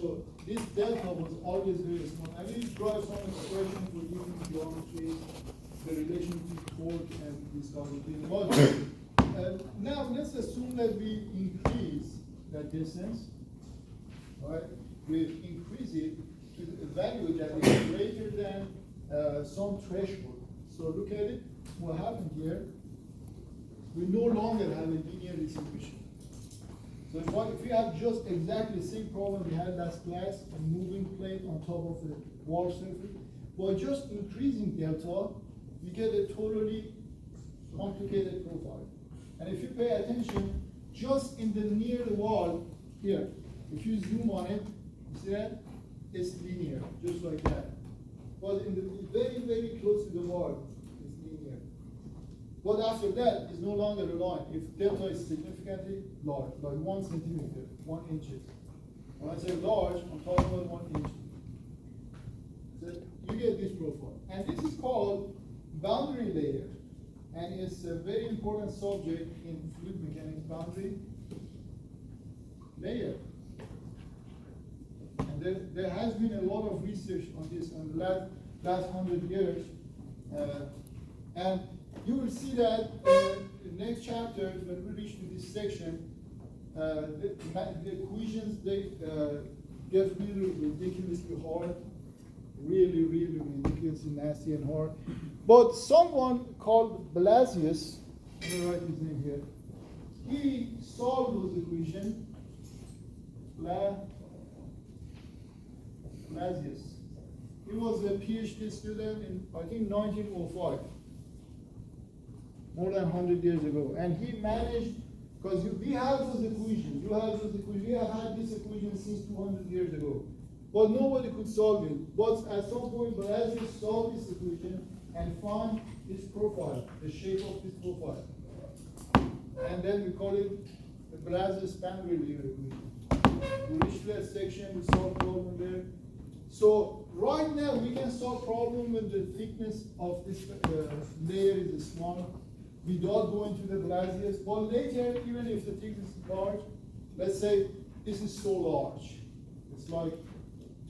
So this delta was always very small. And we draw some expression for different geometries, the relation between torque and viscosity in motion. Now let's assume that we increase that distance, right? We increase it to a value that is greater than some threshold. So look at it. What happened here? We no longer have a linear distribution. So if we have just exactly the same problem we had last class, a moving plate on top of the wall surface, by just increasing delta, you get a totally complicated profile. And if you pay attention, just in the near the wall here, if you zoom on it, you see that? It's linear, just like that. But in the very, very close to the wall, it's linear. But after that, it's no longer a line. If delta is significantly large, like 1 centimeter, 1 inch. When I say large, I'm talking about 1 inch. So you get this profile. And this is called boundary layer. And it's a very important subject in fluid mechanics, boundary layer. And there has been a lot of research on this in the last 100 years. And you will see that in the next chapter, when we reach to this section, the equations, they get really ridiculously hard. Really, really ridiculously nasty and hard. But someone called Blasius, I'm going to write his name here, he solved those equations. Blasius. He was a PhD student in, I think, 1905. More than 100 years ago. And he managed, because we have those equations, you have those equations, we have had this equation since 200 years ago. But nobody could solve it. But at some point, Blasius solved this equation and found this profile, the shape of this profile. And then we call it the Blasius boundary layer equation. We reach that section, we solve problem there. So right now, we can solve problem when the thickness of this layer is small, without going to the Blasius. But later, even if the thickness is large, let's say this is so large. It's like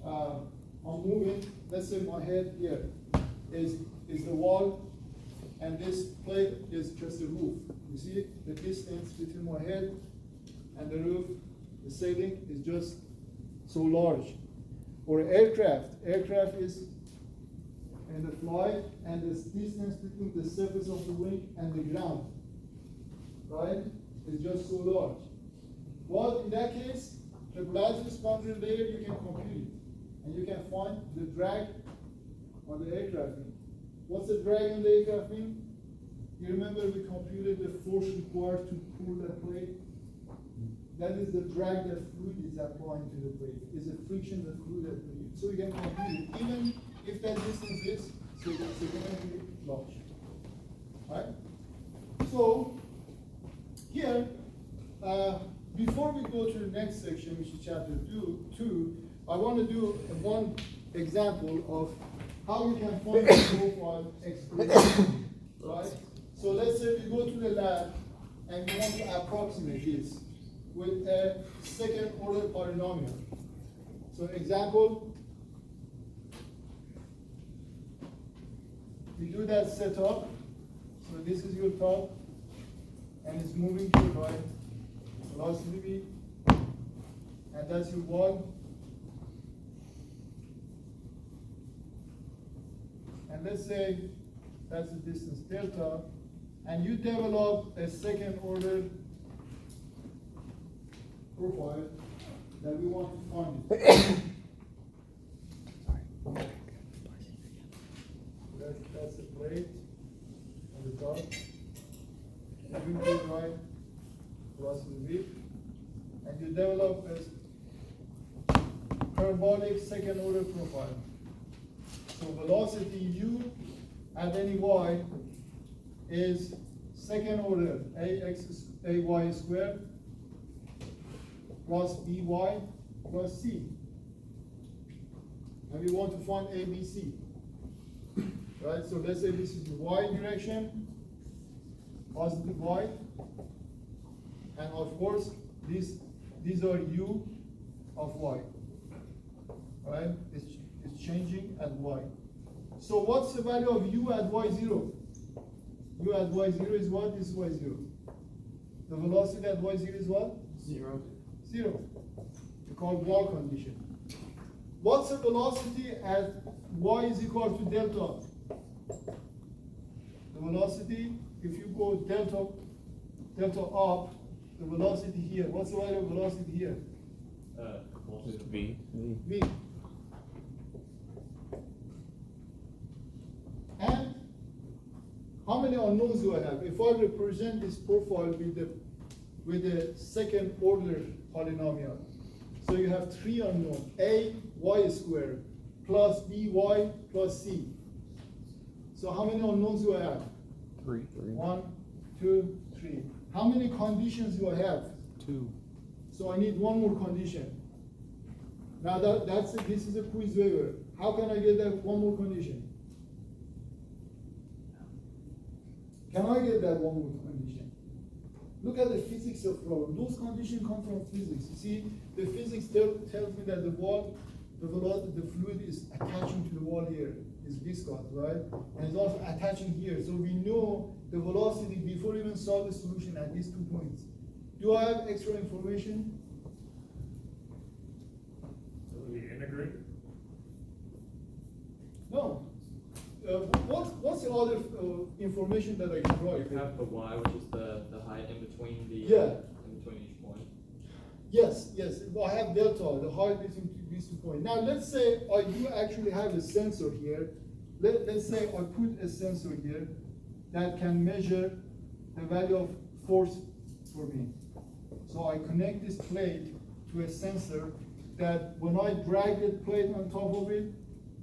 I'm moving, let's say my head here is the wall, and this plate is just the roof. You see the distance between my head and the roof, the ceiling is just so large. Or aircraft is in the flight, and the distance between the surface of the wing and the ground, right, is just so large. Well, in that case, the Blasius boundary layer, you can compute it. And you can find the drag on the aircraft wing. What's the drag on the aircraft wing? You remember we computed the force required to pull the plate? That is the drag that fluid is applying to the plate. It's the friction that fluid is applying. So you can compute it, even if that distance is significantly large. Right? So here, before we go to the next section, which is chapter 2, I want to do one example of how you can find the profile expression, right? So let's say we go to the lab and we want to approximate this with a second order polynomial. So example, we do that setup. So this is your top, and it's moving to the right, velocity v, and that's your y. And let's say that's the distance delta, and you develop a second order profile that we want to find. That's the plate on the top. Moving to the right, velocity v, and you develop a parabolic second order profile. So velocity u at any y is second order ay squared plus by plus c. And we want to find ABC. Right? So let's say this is the y direction, positive y. And of course, these are u of y. right? It's changing at y. So what's the value of u at y0? U at y0 is what? This is y0. The velocity at y0 is what? 0. 0. We call wall condition. What's the velocity at y is equal to delta? The velocity, if you go delta up, the velocity here. What's the value of velocity here? V. V. And how many unknowns do I have? If I represent this profile with the second order polynomial, so you have three unknowns: a y squared plus by plus c. So how many unknowns do I have? 3. 1, 2, 3. How many conditions do I have? 2. So I need one more condition. Now this is a quiz waiver. How can I get that one more condition? Can I get that one more condition? Look at the physics of problem. Those conditions come from physics. You see, the physics tells me that the wall, the velocity, the fluid is attaching to the wall here. It's viscous, right? And it's also attaching here. So we know the velocity before we even solve the solution at these 2 points. Do I have extra information? So we integrate? No. What's the other information that I can write? You have the y, which is the height in between the in between each point. Yes. I have delta, the height between these 2 points. Now let's say I do actually have a sensor here. Let's say I put a sensor here that can measure the value of force for me. So I connect this plate to a sensor that when I drag the plate on top of it,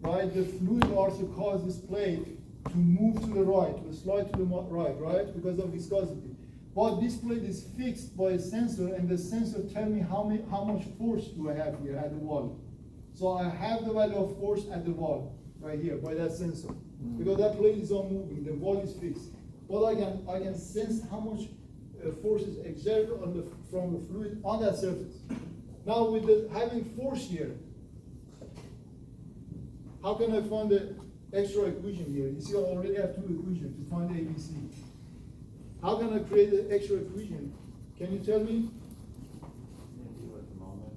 right, the fluid also causes this plate to move to the right, to slide to the right, because of viscosity. But this plate is fixed by a sensor, and the sensor tells me how much force do I have here at the wall. So I have the value of force at the wall, right here, by that sensor. Because that plate is not moving, the wall is fixed. But I can sense how much force is exerted from the fluid on that surface. Now with having force here, how can I find the extra equation here? You see, I already have 2 equations to find ABC. How can I create the extra equation? Can you tell me? At the moment,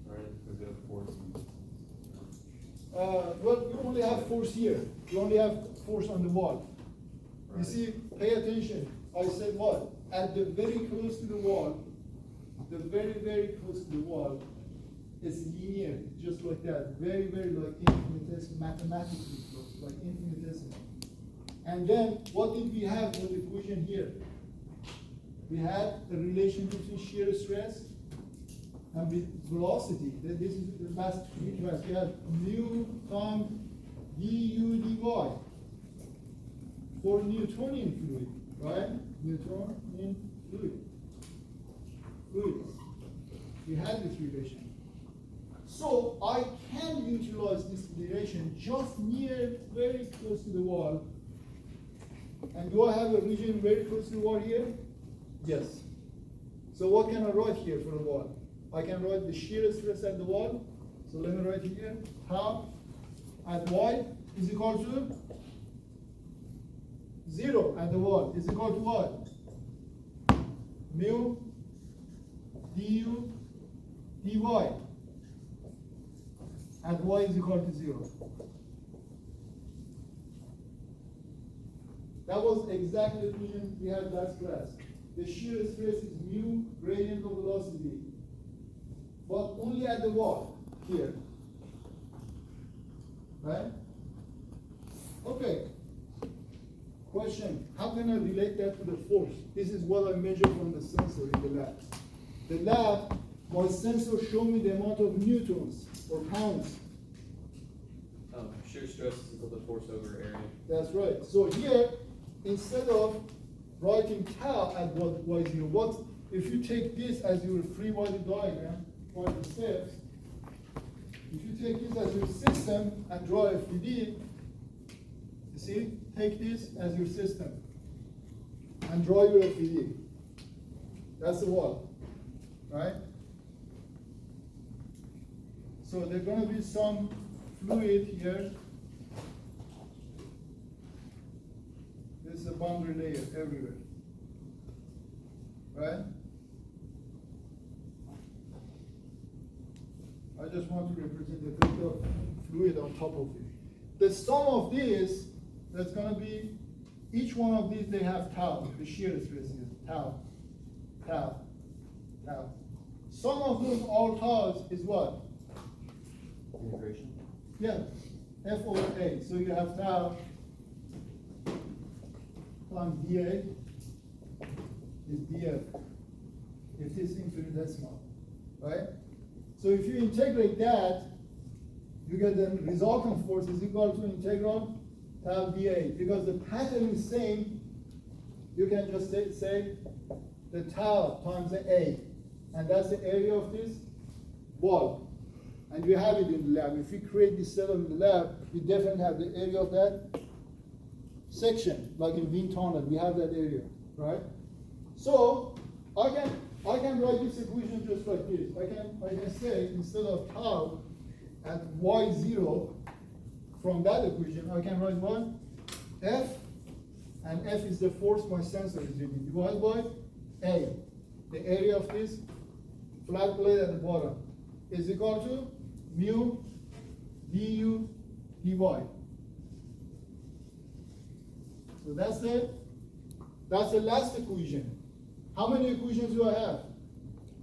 right? Because we have force. Well, you only have force here. You only have force on the wall. Right. You see, pay attention. I said what? At the very close to the wall, the very, very close to the wall, it's linear, just like that. Very, very like infinitesimal, mathematically close, like infinitesimal. And then what did we have with the equation here? We had a relation between shear stress and velocity. This is the last 3 classes. We have mu times du dy for Newtonian fluid, right? Newtonian fluid. We had this relation. So I can utilize this relation just near, very close to the wall. And do I have a region very close to the wall here? Yes. So what can I write here for the wall? I can write the shear stress at the wall. So let me write here. Tau at y is equal to 0 at the wall. Is equal to what? Mu du dy at y is equal to 0. That was exactly the equation we had last class. The shear stress is mu gradient of velocity, but only at the wall here. Right? Okay. Question, how can I relate that to the force? This is what I measured from the sensor in the lab. The lab, my sensor showed me the amount of newtons or pounds. Shear stress is equal to force over area. That's right. So here, instead of writing tau at what y0, what if you take this as your free body diagram for the steps? If you take this as your system and draw a 3D, you see, take this as your system and draw your 3D. That's the wall, right? So there's gonna be some fluid here. This is a boundary layer everywhere, right? I just want to represent the bit of fluid on top of it. The sum of this, that's gonna be, each one of these, they have tau, the shear stress is tau, tau, tau. Sum of those all taus is what? Integration? Yeah, F over A. So you have tau times dA is dF, if this is infinitesimal, right? So if you integrate that, you get the resultant force is equal to integral tau dA. Because the pattern is same, you can just say the tau times the A. And that's the area of this wall. And we have it in the lab. If we create this cell in the lab, we definitely have the area of that section, like in wind tunnel, we have that area, right? So I can write this equation just like this. I can say instead of tau at y0 from that equation, I can write what? F, and F is the force my sensor is reading, divided by A, the area of this flat plate at the bottom, is equal to mu du dy. So that's the last equation. How many equations do I have?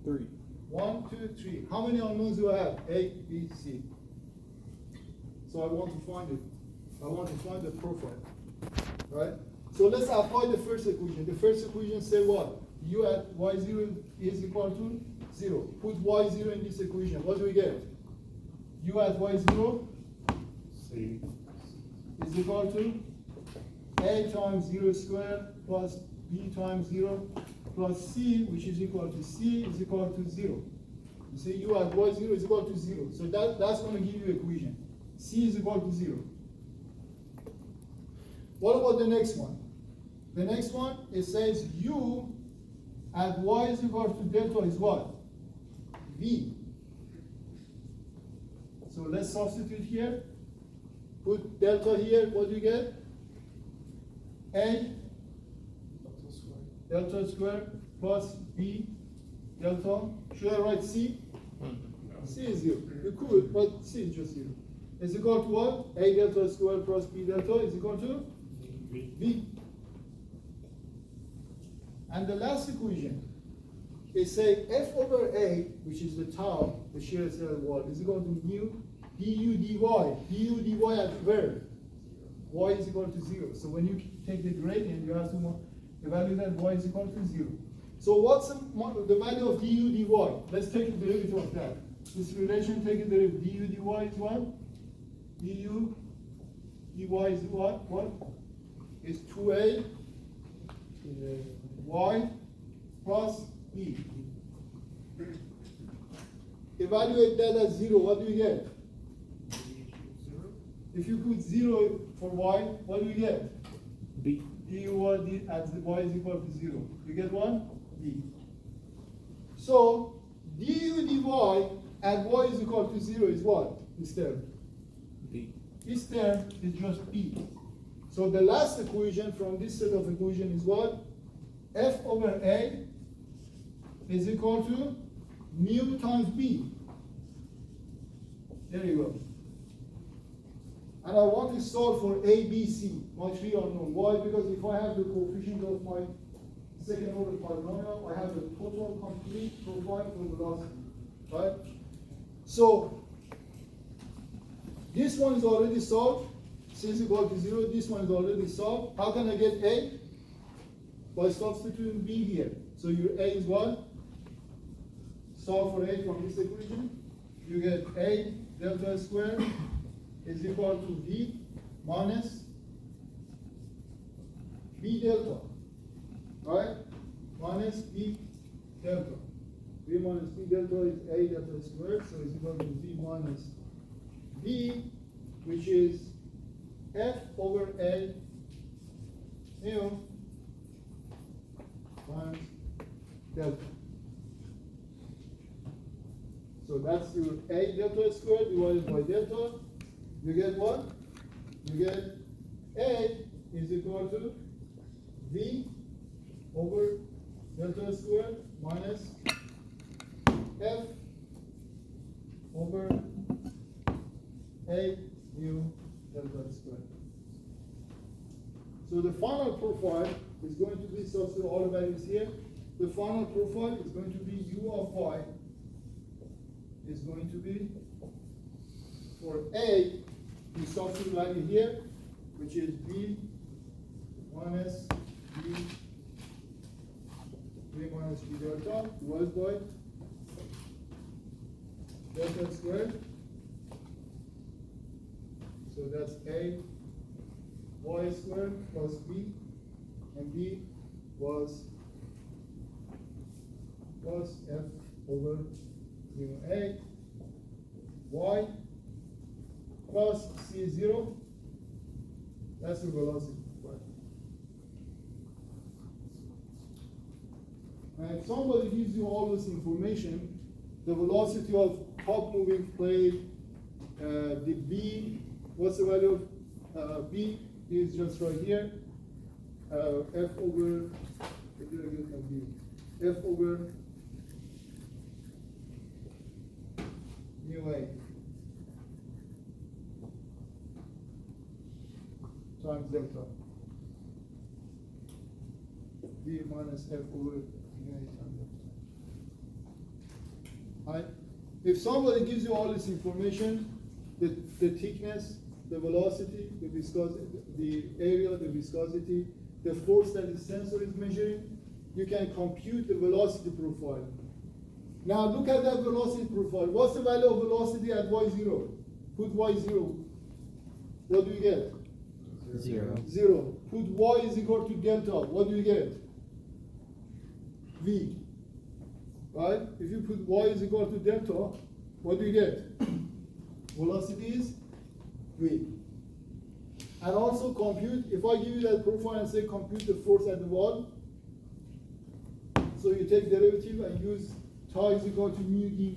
3. 1, 2, 3. How many unknowns do I have? A, B, C. So I want to find it. I want to find the profile, right? So let's apply the first equation. The first equation say what? U at y0 is equal to 0. Put y0 in this equation. What do we get? U at y0 C. is equal to A times 0 squared plus B times 0 plus C, which is equal to C, is equal to 0. You see, U at y0 is equal to 0. So that's going to give you equation. C is equal to 0. What about the next one? The next one, it says U at y is equal to delta is what? V. So let's substitute here. Put delta here, what do you get? A delta squared plus B delta. Should I write C? C is 0. You could, but C is just 0. Is equal to what? A delta squared plus B delta is equal to V. And the last equation is say F over A, which is the tau, the shear stress of the wall, is equal to mu du dy. Du dy at where? Y is equal to 0. So when you take the gradient, you have to evaluate that y is equal to 0. So what's the value of du dy? Let's take the derivative of that. This relation, take the derivative. Du dy is what? Du dy is what? What? Is 2a y plus e. Evaluate that as 0. What do you get? If you put 0 for y, what do you get? B. du at y is equal to 0. You get 1? B. So du dy at y is equal to 0 is what? This term. B. This term is just B. So the last equation from this set of equation is what? F over A is equal to mu times B. There you go. And I want to solve for A, B, C, my three unknown. Why? Because if I have the coefficient of my second order polynomial, I have the total complete profile for velocity. Right? So this one is already solved. C is equal to 0. This one is already solved. How can I get A? By substituting B here. So your A is what? Solve for A from this equation. You get A delta squared is equal to V minus B delta. Right? Minus B delta. V minus B delta is A delta squared, so it's equal to V minus B, which is F over A mu times delta. So that's your A delta squared divided by delta. You get what? You get A is equal to V over delta squared minus F over A mu delta squared. So the final profile is going to be, substitute all the values here. The final profile is going to be U of Y is going to be for A, you substitute value here, which is B minus B minus B delta divided by delta squared. So that's A Y squared plus B, and B was F over mu A, Y plus C0, that's the velocity. And if somebody gives you all this information, the velocity of top moving plate, the B, what's the value of B is just right here, F over, F over mu A times delta. B minus F over mu A times delta. Right? If somebody gives you all this information, the thickness, the velocity, the viscosity, the area, the viscosity, the force that the sensor is measuring, you can compute the velocity profile. Now look at that velocity profile. What's the value of velocity at y0? Put y0. What do you get? 0. 0. Put y is equal to delta. What do you get? V. Right? If you put y is equal to delta, what do you get? Velocity is V. And also compute, if I give you that profile and say compute the force at the wall, so you take derivative and use tau is equal to mu dy,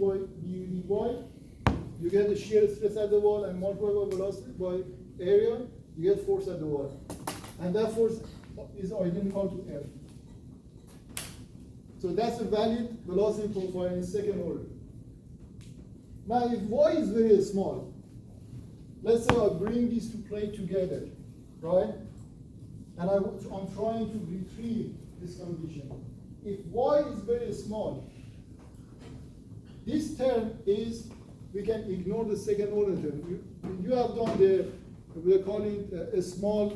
you get the shear stress at the wall and multiply by velocity by area, you get force at the wall. And that force is identical to F. So that's a valid velocity profile in second order. Now if y is very small, let's say I bring these two plates together, right? And I'm trying to retrieve this condition. If y is very small, this term is, we can ignore the second order term. You have done the, we're calling it a small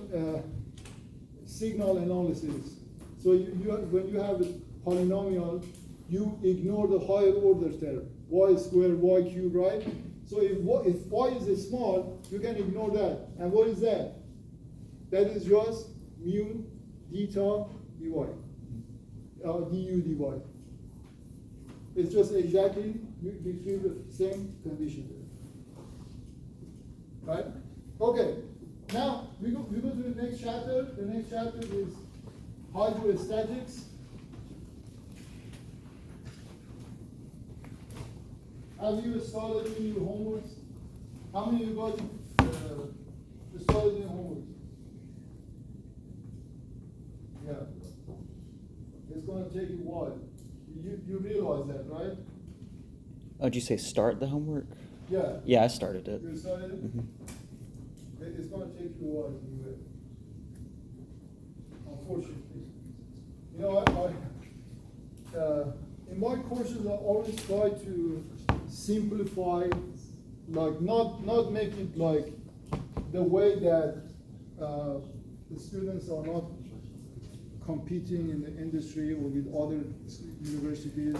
signal analysis. So when you have a polynomial, you ignore the higher order term, y squared, y cubed, right? So if y is small, you can ignore that. And what is that? That is just mu theta dy, du dy. It's just exactly between the same condition there. Right? Okay. Now we go to the next chapter. The next chapter is hydrostatics. Have you started doing your homework? How many of you got started doing homework? Yeah. It's going to take you a while. You realize that, right? Oh, did you say start the homework? Yeah. Yeah, I started it. You started it? Mhm. It's going to take you a while to do it. Unfortunately. You know, in my courses, I always try to simplify, like not make it like the way that the students are not competing in the industry or with other universities.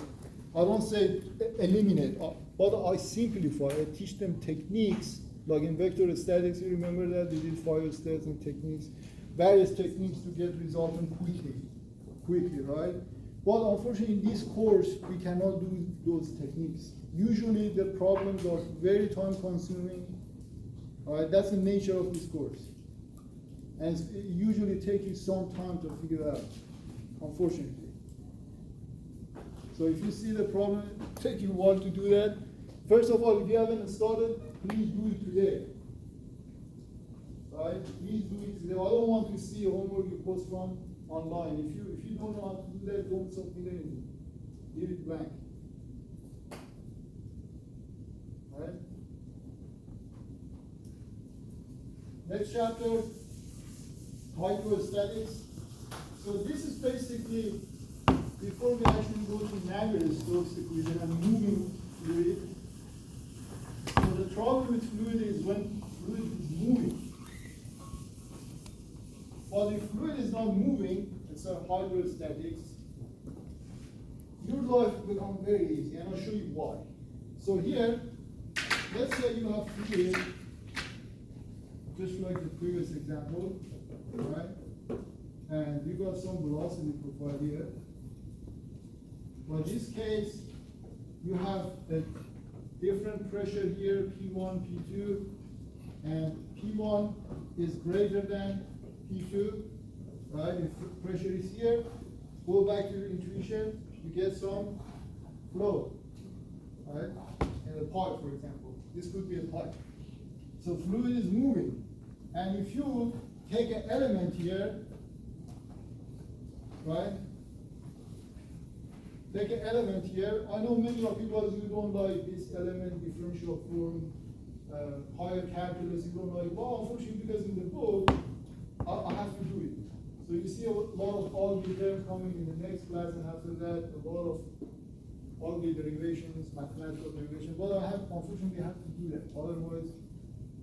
I don't say eliminate, but I simplify. I teach them techniques, like in vector statics, you remember that we did 5 steps and techniques, various techniques to get results quickly, right? But unfortunately, in this course, we cannot do those techniques. Usually, the problems are very time-consuming. All right, that's the nature of this course, and it usually takes you some time to figure out. Unfortunately. So if you see the problem, take you a while to do that. First of all, if you haven't started, please do it today. Right? Please do it today. I don't want to see homework you post from online. If you don't know how to do that, don't submit anything. Leave it blank. Alright? Next chapter, hydrostatics. So this is basically, before we actually go to Navier-Stokes equation and moving fluid. So the trouble with fluid is when fluid is moving. But if fluid is not moving, it's a hydrostatics, your life will become very easy, and I'll show you why. So here, let's say you have fluid, just like the previous example, right? And you got some velocity profile here. But in this case, you have a different pressure here, P1, P2, and P1 is greater than P2, right? If pressure is here, go back to your intuition, you get some flow, right? In a pipe, for example. This could be a pipe. So fluid is moving. And if you take an element here, right? Take an element here. I know many of you guys, you don't like this element, differential form, higher calculus, you don't like, well, unfortunately, because in the book, I have to do it. So you see a lot of algebra coming in the next class, and after that, a lot of algebra derivations, mathematical derivations. But I have, unfortunately, have to do that. Otherwise,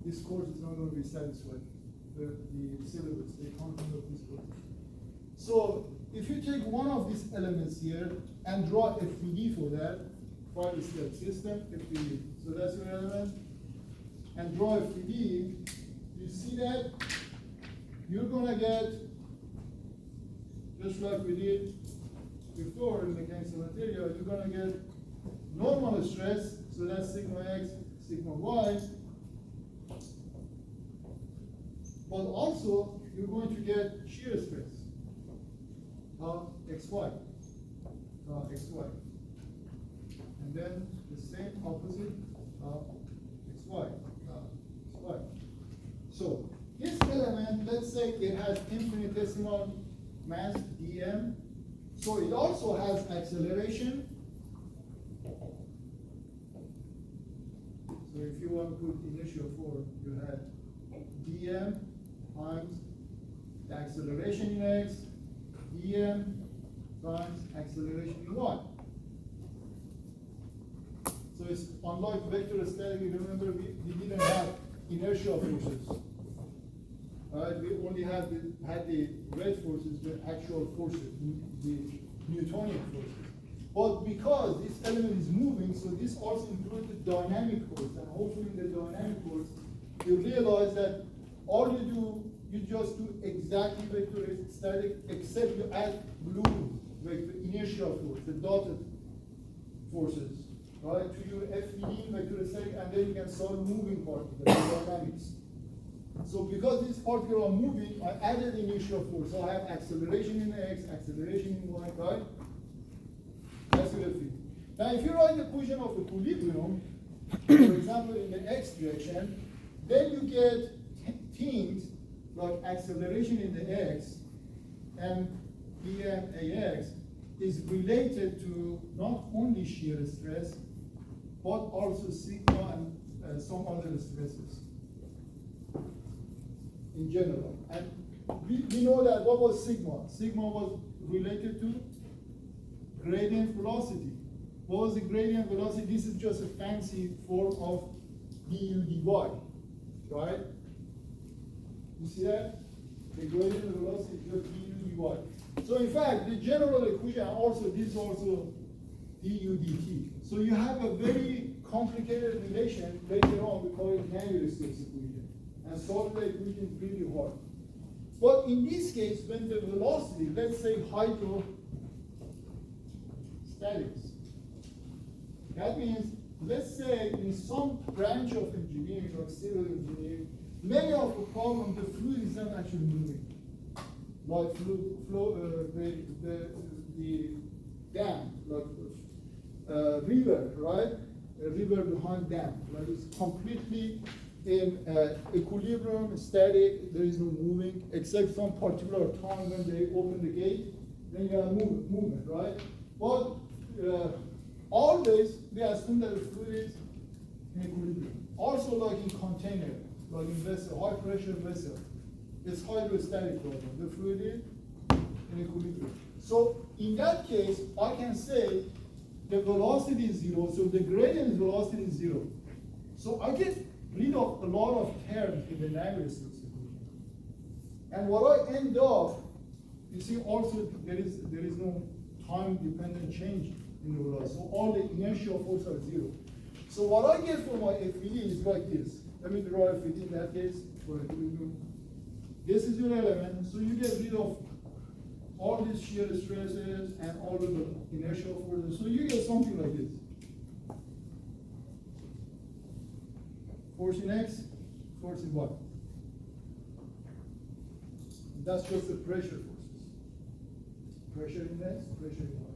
this course is not going to be satisfied. The syllabus, the content of this course. So if you take one of these elements here and draw a 3D for that, five-step system, a 3D. So that's your element. And draw a 3D, you see that you're gonna get, just like we did before in mechanics of material, you're gonna get normal stress, so that's sigma x, sigma y. But also, you're going to get shear stress, xy, xy. And then the same opposite, xy, xy. So, this element, let's say it has infinitesimal mass dm, so it also has acceleration. So if you want to put inertial force, you have dm times the acceleration in x, dm times acceleration in y. So it's unlike vector static, remember we didn't have inertial forces. Right? We only had the red forces, the actual forces, the Newtonian forces. But because this element is moving, so this also includes the dynamic force, and hopefully in the dynamic force, you realize that all you do, you just do exactly vector static, except you add blue vector inertial force, the dotted forces, right, to your FED vector static, and then you can solve moving particles, the dynamics. So because these particles are moving, I added inertial force. So I have acceleration in x, acceleration in y, right? That's the field. Now if you write the equation of equilibrium, for example in the x direction, then you get things like acceleration in the x and dm is related to not only shear stress, but also sigma and some other stresses in general. And we know that what was sigma? Sigma was related to gradient velocity. What was the gradient velocity? This is just a fancy form of du dy, right? You see that? The gradient velocity is just du dy. So in fact, the general equation also, this is also du dt. So you have a very complicated relation. Later on, we call it Navier-Stokes equation. And solve the equation is really hard. But in this case, when the velocity, let's say hydrostatics, that means, let's say in some branch of engineering or civil engineering, many of the problems, the fluid is not actually moving. Like the dam, like river, right? a river behind dam. Like it's completely in equilibrium, static, there is no moving, except some particular time when they open the gate, then you have movement, right? But always we assume that the fluid is in equilibrium. Also like in container, like in vessel, high pressure vessel, it's hydrostatic problem. The fluid is in equilibrium. So in that case, I can say the velocity is zero, so the gradient velocity is zero. So I get rid of a lot of terms in the Navier-Stokes equation. And what I end up, you see also there is no time dependent change in the velocity. So all the inertial forces are zero. So what I get for my FED is like this. Let me draw FED in that case for equilibrium. This is your element, so you get rid of all these shear stresses and all of the inertial forces. So you get something like this. Force in X, force in Y. That's just the pressure forces. Pressure in X, pressure in Y.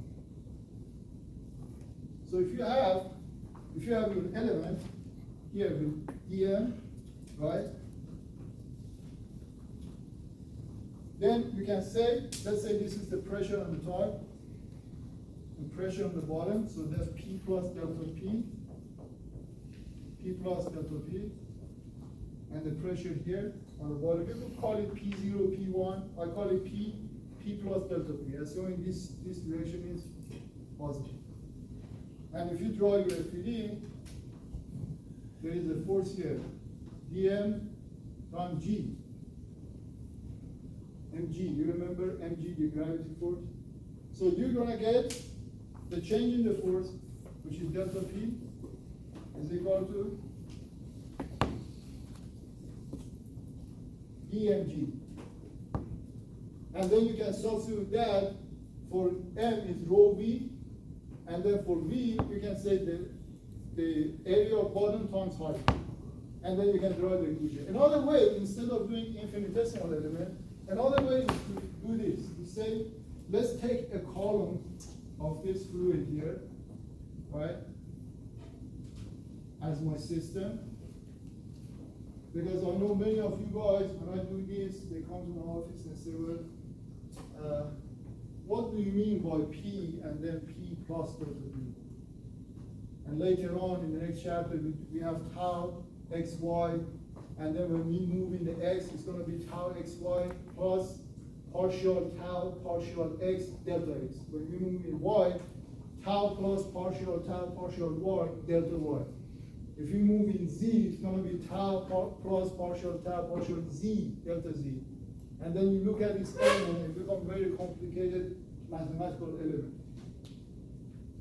So if you have your element here with dm, right? Then you can say, let's say this is the pressure on the top, and pressure on the bottom, so that's P plus delta P. P plus delta P, and the pressure here on the bottom. People call it P0, P1. I call it P plus delta P, assuming this direction is positive. And if you draw your FED, there is a force here, dm times g. mg, you remember mg, the gravity force? So you're gonna get the change in the force, which is delta P, is equal to dmg. And then you can substitute that for m is rho v, and then for v, you can say the area of bottom times height. And then you can draw the equation. Another way, instead of doing infinitesimal element, another way is to do this. You say, let's take a column of this fluid here, right? As my system, because I know many of you guys, when I do this, they come to my office and say, well, what do you mean by P and then P plus delta P? And later on in the next chapter, we have tau xy, and then when we move in the x, it's going to be tau xy plus partial tau partial x delta x. When we move in y, tau plus partial tau partial y delta y. If you move in z, it's going to be tau plus partial tau partial z delta z. And then you look at this element, it becomes very complicated mathematical element.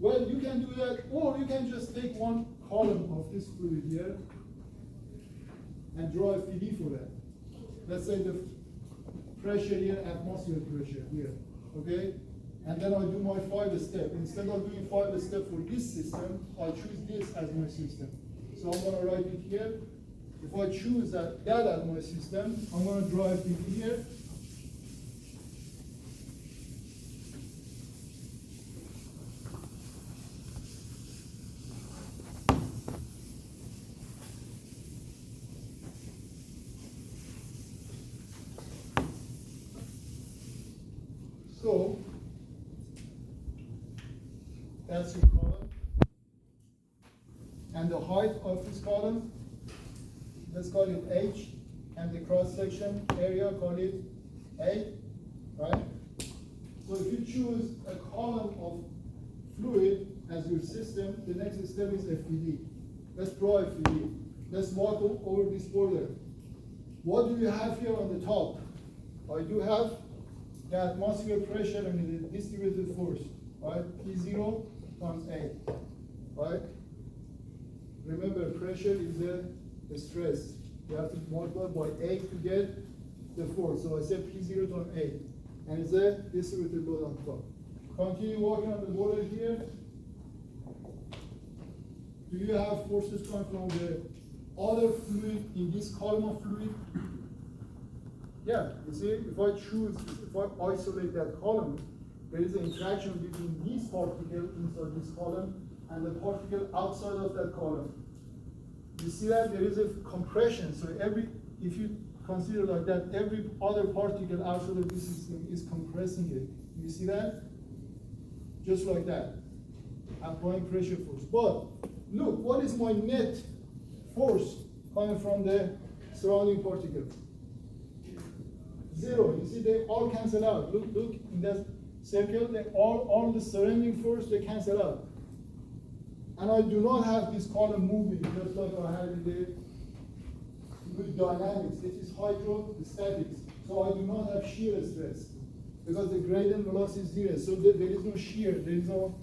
Well, you can do that, or you can just take one column of this fluid here and draw a FED for that. Let's say the pressure here, atmospheric pressure here, okay? And then I do my 5-step. Instead of doing 5-step for this system, I choose this as my system. So I'm gonna write it here. If I choose that as my system, I'm gonna draw a FED here. So that's your column. And the height of this column, let's call it H, and the cross-section area, call it A, right? So if you choose a column of fluid as your system, the next step is FED. Let's draw FED. Let's walk over this border. What do you have here on the top? I do have the atmospheric pressure and the distributed force, right? P0 times A, right? Remember, pressure is a stress. You have to multiply by A to get the force. So I said P0 times A, and it's a distributed load on top. Continue walking on the border here. Do you have forces coming from the other fluid in this column of fluid? Yeah, you see, if I isolate that column, there is an interaction between these particles inside this column and the particle outside of that column. You see that there is a compression, so if you consider like that, every other particle outside of this system is compressing it. You see that? Just like that, applying pressure force. But look, what is my net force coming from the surrounding particles? 0. You see, they all cancel out. Look in that circle, they all the surrounding force, they cancel out. And I do not have this column moving just like I had in the with dynamics. It is hydrostatics. So I do not have shear stress because the gradient velocity is 0. So there is no shear. There is no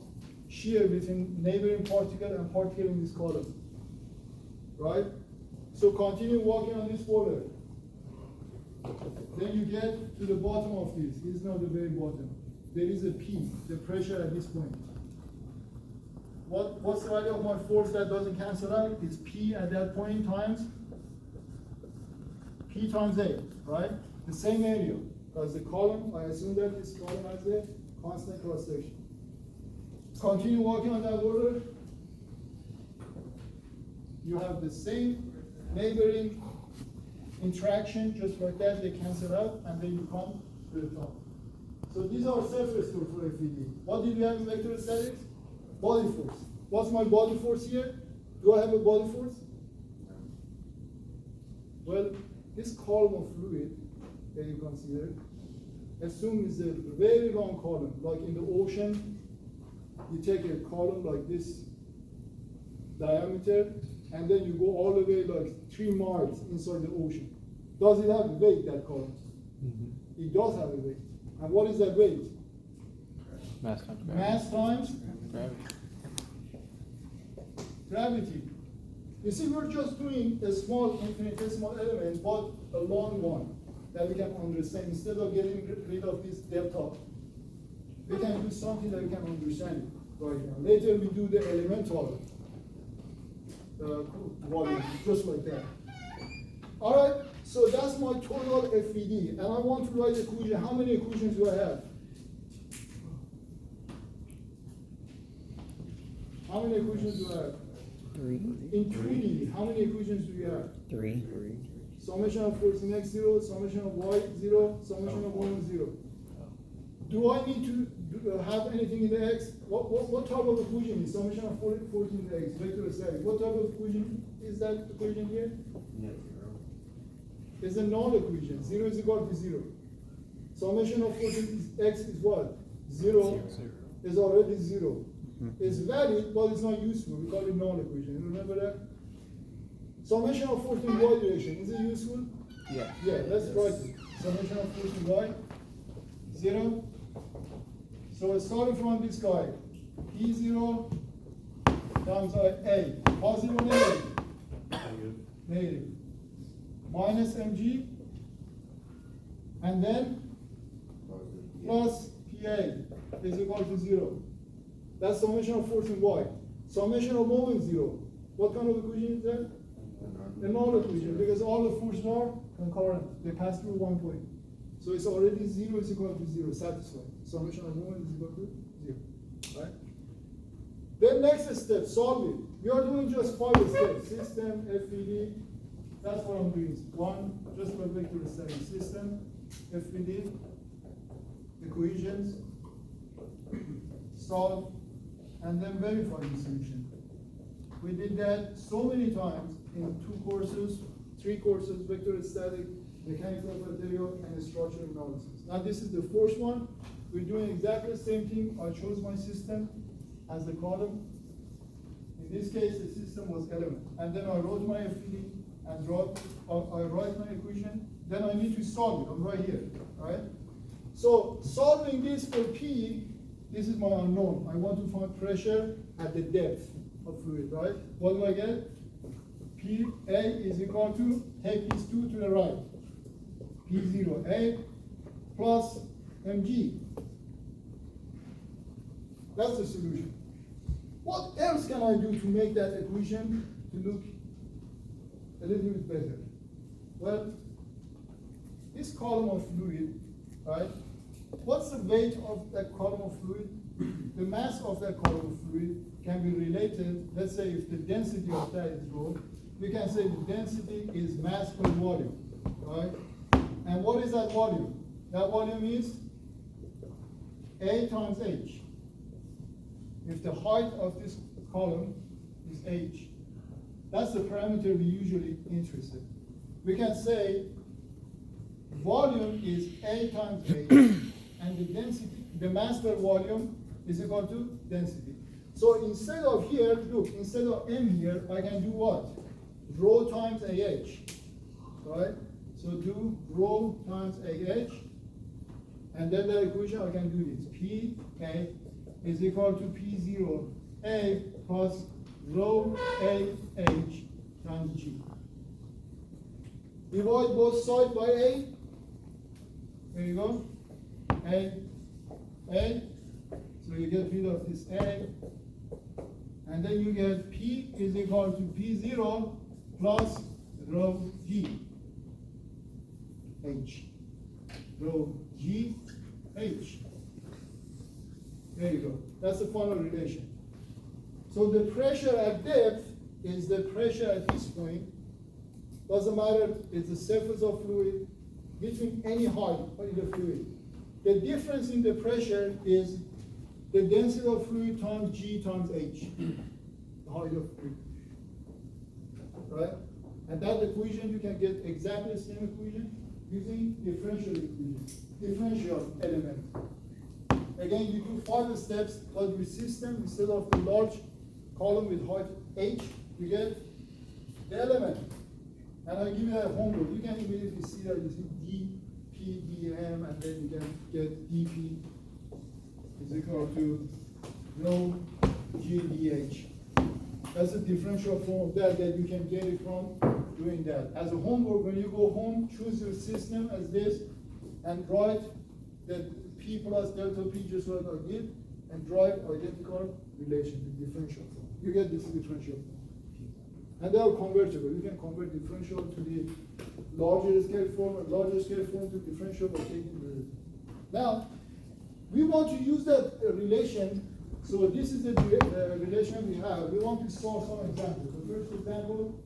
shear between neighboring particle and particle in this column. Right? So continue walking on this border. Then you get to the bottom of this. This is not the very bottom. There is a P, the pressure at this point. What's the value of my force that doesn't cancel out? It's P at that point times P times A, right? The same area, because the column, I assume that this column has a constant cross section. Continue walking on that border. You have the same neighboring interaction, just like that, they cancel out, and then you come to the top. So these are surface force for FED. What did we have in vector statics? Body force. What's my body force here? Do I have a body force? Well, this column of fluid that you consider, assume is a very long column. Like in the ocean, you take a column like this diameter, and then you go all the way like 3 miles inside the ocean. Does it have weight, that column? Mm-hmm. It does have a weight. And what is that weight? Mass times gravity. Mass times Gravity. gravity. You see, we're just doing a small infinitesimal element, but a long one that we can understand. Instead of getting rid of this delta, we can do something that we can understand right now. Later we do the elemental volume, just like that. All right, so that's my total FED, and I want to write equation. How many equations do I have? How many equations do I have? 3. In 3D, how many equations do you have? 3. Summation of force in x 0, summation of y 0, summation of y 0. Do I need to have anything in the x? What type of equation is summation of force in the x? Vector static. What type of equation is that equation here? Net 0. It's a null equation. 0 is equal to 0. Summation of force in x is what? 0 is already 0. It's valid, but it's not useful. We call it null equation. You remember that? Summation of force in y direction. Is it useful? Yeah. Yeah, let's write it. Summation of force in y, 0. So starting from this guy, P0 times A. Positive or negative? Negative. Minus mg. And then plus PA is equal to 0. That's summation of force in y. Summation of moment 0. What kind of equation is that? A null equation, because all the forces are concurrent. They pass through one point. So it's already 0 is equal to 0, satisfied. Summation of moment is equal to 0. Right? Then next step, solve it. We are doing just 5 steps. System, FED. That's what I'm doing. 1, just for vector study. System, FED, equations, solve, and then verify the solution. We did that so many times in 2 courses, 3 courses, vector static, mechanical material, and structural analysis. Now this is the 4th one. We're doing exactly the same thing. I chose my system as the column. In this case, the system was element. And then I wrote my FED and I write my equation. Then I need to solve it. I'm right here, right? So solving this for P, this is my unknown. I want to find pressure at the depth of fluid, right? What do I get? PA is equal to, take these 2 to the right. P0A plus mg. That's the solution. What else can I do to make that equation to look a little bit better? Well, this column of fluid, right? What's the weight of that column of fluid? the mass of that column of fluid can be related, let's say if the density of that is rho, we can say the density is mass per volume, right? And what is that volume? That volume is A times H. If the height of this column is H, that's the parameter we usually interested. We can say volume is A times H, and the density, the mass per volume is equal to density. So instead of here, look, instead of M here, I can do what? Rho times AH, right? So do rho times AH, and then the equation I can do this. PA is equal to P0 A plus rho AH times G. Divide both sides by A. There you go. A. So you get rid of this A. And then you get P is equal to P0 plus rho G. H. Rho G H. There you go. That's the final relation. So the pressure at depth is the pressure at this point. Doesn't matter, it's the surface of fluid between any height in the fluid. The difference in the pressure is the density of fluid times G times H, the height of fluid. Right? And that equation, you can get exactly the same equation using differential equation, differential element. Again, you do 5 steps, but your system, instead of the large column with height H, you get the element. And I'll give you that homework. You can immediately see that you see dP dm, and then you can get dP is equal to rho G dH. That's a differential form of that you can get it from doing that. As a homework, when you go home, choose your system as this, and write that P plus delta P just like I did, and drive identical relation, the differential form. You get this differential form. And they are convertible. You can convert differential to the larger scale form and larger scale form to differential by taking the derivative. Now, we want to use that relation. So this is the relation we have. We want to solve some examples. The first example.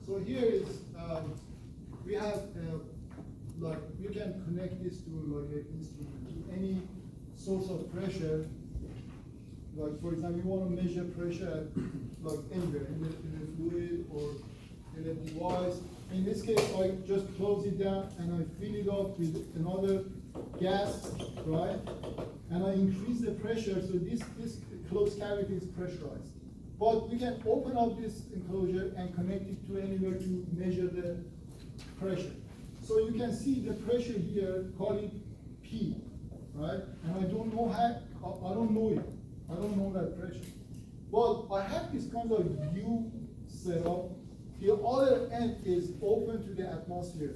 So here is, we have, like, you can connect this to like an instrument, to any source of pressure. Like, for example, you want to measure pressure at, like, anywhere, in the fluid or in a device. In this case, I just close it down and I fill it up with another gas, right? And I increase the pressure, so this closed cavity is pressurized. But we can open up this enclosure and connect it to anywhere to measure the pressure. So you can see the pressure here, call it P, right? And I don't know how, I don't know it. I don't know that pressure. But I have this kind of view set up. The other end is open to the atmosphere,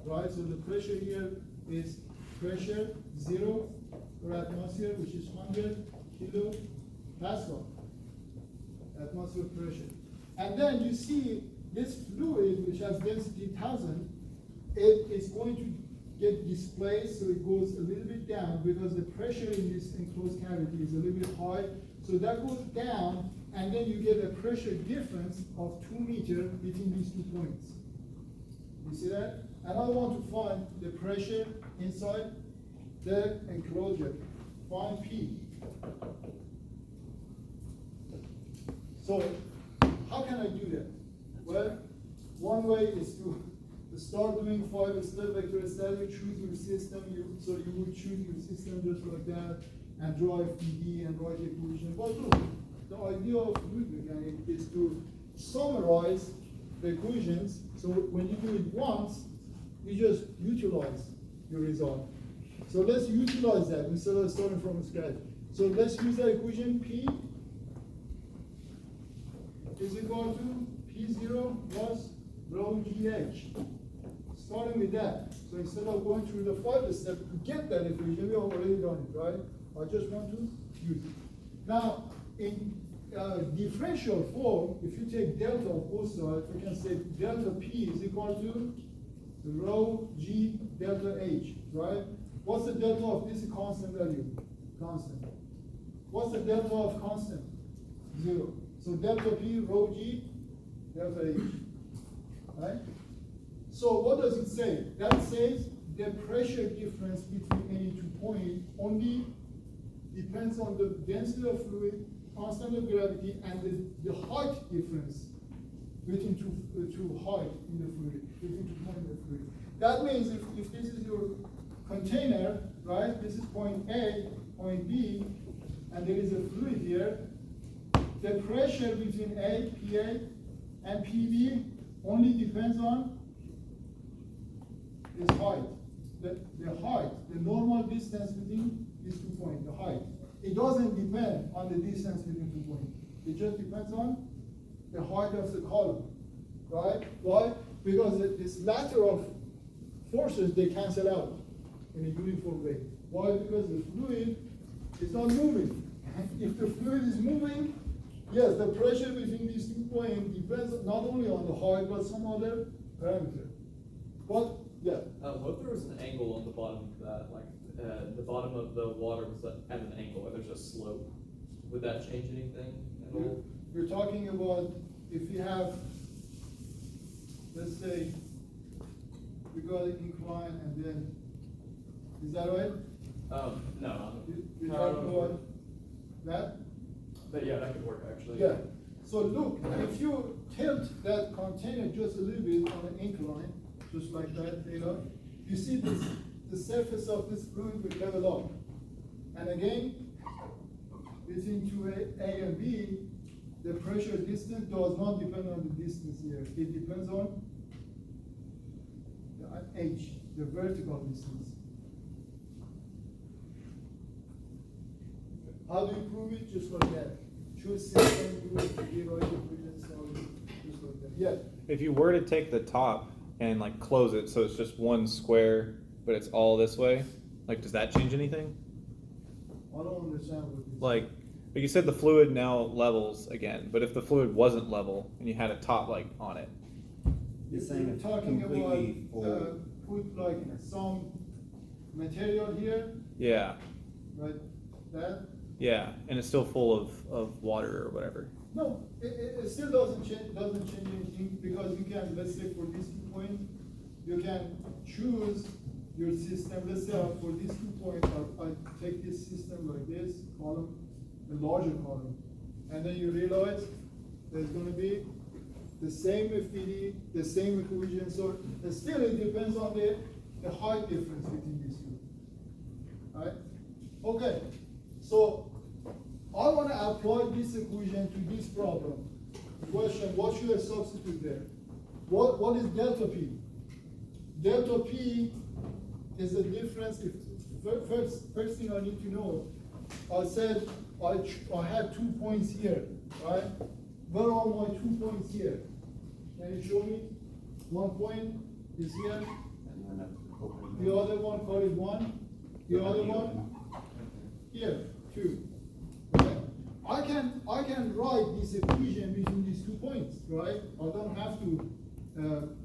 right? So the pressure here is pressure 0 for atmosphere, which is 100 kilopascal. atmosphere pressure. And then you see this fluid, which has density 1000, it is going to get displaced, so it goes a little bit down because the pressure in this enclosed cavity is a little bit high. So that goes down, and then you get a pressure difference of 2 meters between these 2 points. You see that? And I want to find the pressure inside the enclosure. Find P. So how can I do that? Well, one way is to start doing 5-step vector study, choose your system, so you would choose your system just like that, and draw a PD and write equation. But look, the idea of fluid mechanics is to summarize the equations, so when you do it once, you just utilize your result. So let's utilize that instead of starting from scratch. So let's use that equation. P is equal to P0 plus rho GH. Starting with that. So instead of going through the 5-step to get that equation, we have already done it, right? I just want to use it. Now, in differential form, if you take delta of both sides, we can say delta P is equal to rho G delta H, right? What's the delta of this constant value? Constant. What's the delta of constant? 0. So delta P rho G delta H, right? So what does it say? That says the pressure difference between any 2 points only depends on the density of fluid, constant of gravity, and the height difference between two height in the fluid, between 2 points in the fluid. That means if this is your container, right, this is point A, point B, and there is a fluid here, the pressure between A, PA, and PB only depends on this height. The height, the normal distance between these 2 points, the height. It doesn't depend on the distance between 2 points. It just depends on the height of the column, right? Why? Because this lateral forces, they cancel out in a uniform way. Why? Because the fluid is not moving. If the fluid is moving, yes, the pressure between these 2 points depends not only on the height, but some other parameter. But, yeah. What if there was an angle on the bottom of that, like the bottom of the water was at an angle, and there's a slope? Would that change anything at all? You're talking about if you have, let's say, we got an incline and then, is that right? No. You're talking about that? But yeah, that could work actually. Yeah. So look, if you tilt that container just a little bit on an incline, just like that, you see this, the surface of this fluid will level up. And again, between 2A and B, the pressure distance does not depend on the distance here. It depends on the H, the vertical distance. How do you prove it? Just like that. Choose system, do it, rewrite equation, solve it, just like that. Yeah. If you were to take the top and like close it so it's just one square, but it's all this way, like does that change anything? I don't understand what this is. Like you said, the fluid now levels again, but if the fluid wasn't level and you had a top like on it, You're If saying you're it's talking completely about full. put like some material here, yeah, right? That? yeah, and it's still full of water or whatever. No, it still doesn't change anything because you can, let's say for these 2 points, you can choose your system. Let's say for these 2 points, I take this system like this, column, a larger column. And then you realize there's going to be the same FDD, the same equation. So still it depends on the height difference between these 2. Right? Okay, so I want to apply this equation to this problem. Question, what should I substitute there? What is delta P? Delta P is the difference. First thing I need to know, I said I had 2 points here, right? Where are my 2 points here? Can you show me? 1 point is here. The other one, call it 1. The other one, here, 2. Okay? I can write this equation between these 2 points, right? I don't have to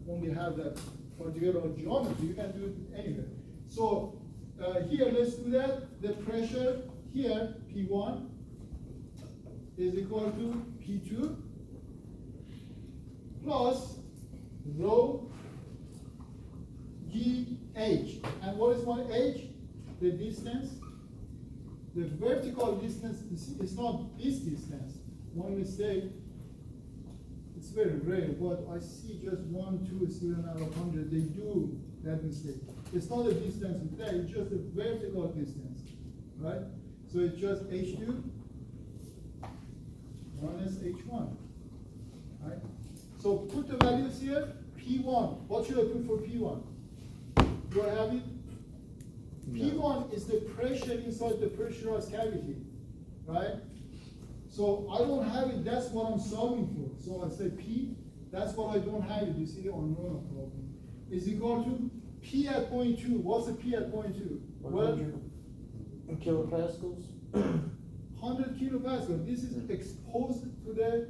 only have that particular geometry. You can do it anywhere. So here, let's do that. The pressure here, P1, is equal to P2 plus rho GH. And what is my H? The distance. The vertical distance is not this distance. One mistake, it's very rare, but I see just 1, 2 students out of 100, they do that mistake. It's not a distance with that, it's just a vertical distance, right? So it's just H2 minus H1, right? So put the values here, P1, what should I put for P1? Do I have it? P1 is the pressure inside the pressurized cavity, right? So I don't have it, that's what I'm solving for. So I say P, that's what I don't have it, you see the unknown problem. Is equal to P at point 2. What's the P at point 2? 100 kilopascals. 100 kilopascal. This is exposed to the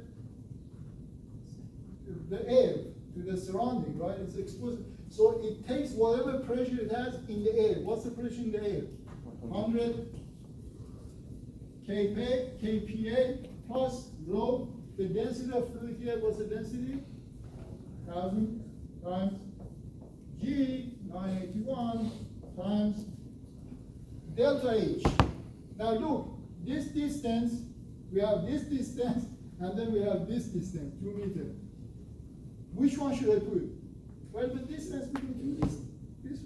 air, to the surrounding, right? It's exposed. So it takes whatever pressure it has in the air. What's the pressure in the air? 100 kPa plus rho. The density of fluid here, what's the density? 1000 times G, 981 times delta H. Now look, this distance, we have this distance, and then we have this distance, 2 meters. Which one should I put? Well, the distance between this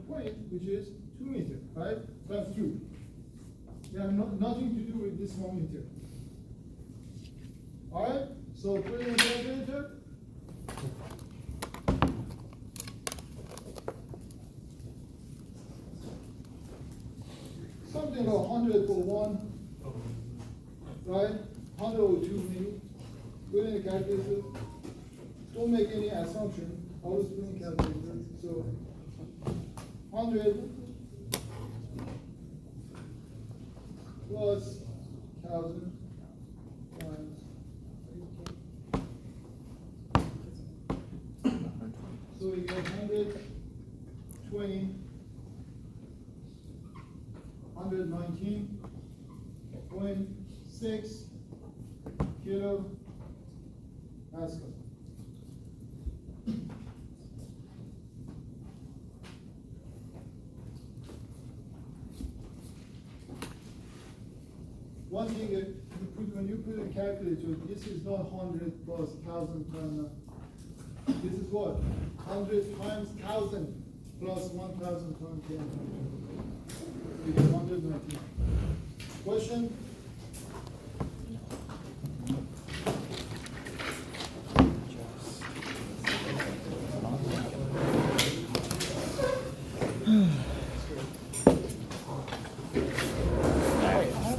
point, which is 2 meters, right? That's 2. They have nothing to do with this 1 meter. All right, so put it in the calculator. Something like 100 for 1, right? 102 maybe. Put in the calculator. Don't make any assumption. Always put in the calculator. So 100 plus 1000 times 18. So we get 120, 119.6 kilo Pascal. One thing that when you put in a calculator, this is not 100 plus 1000 times. This is what? 100 times 1000 plus 1000 times 10. You get 119. Question?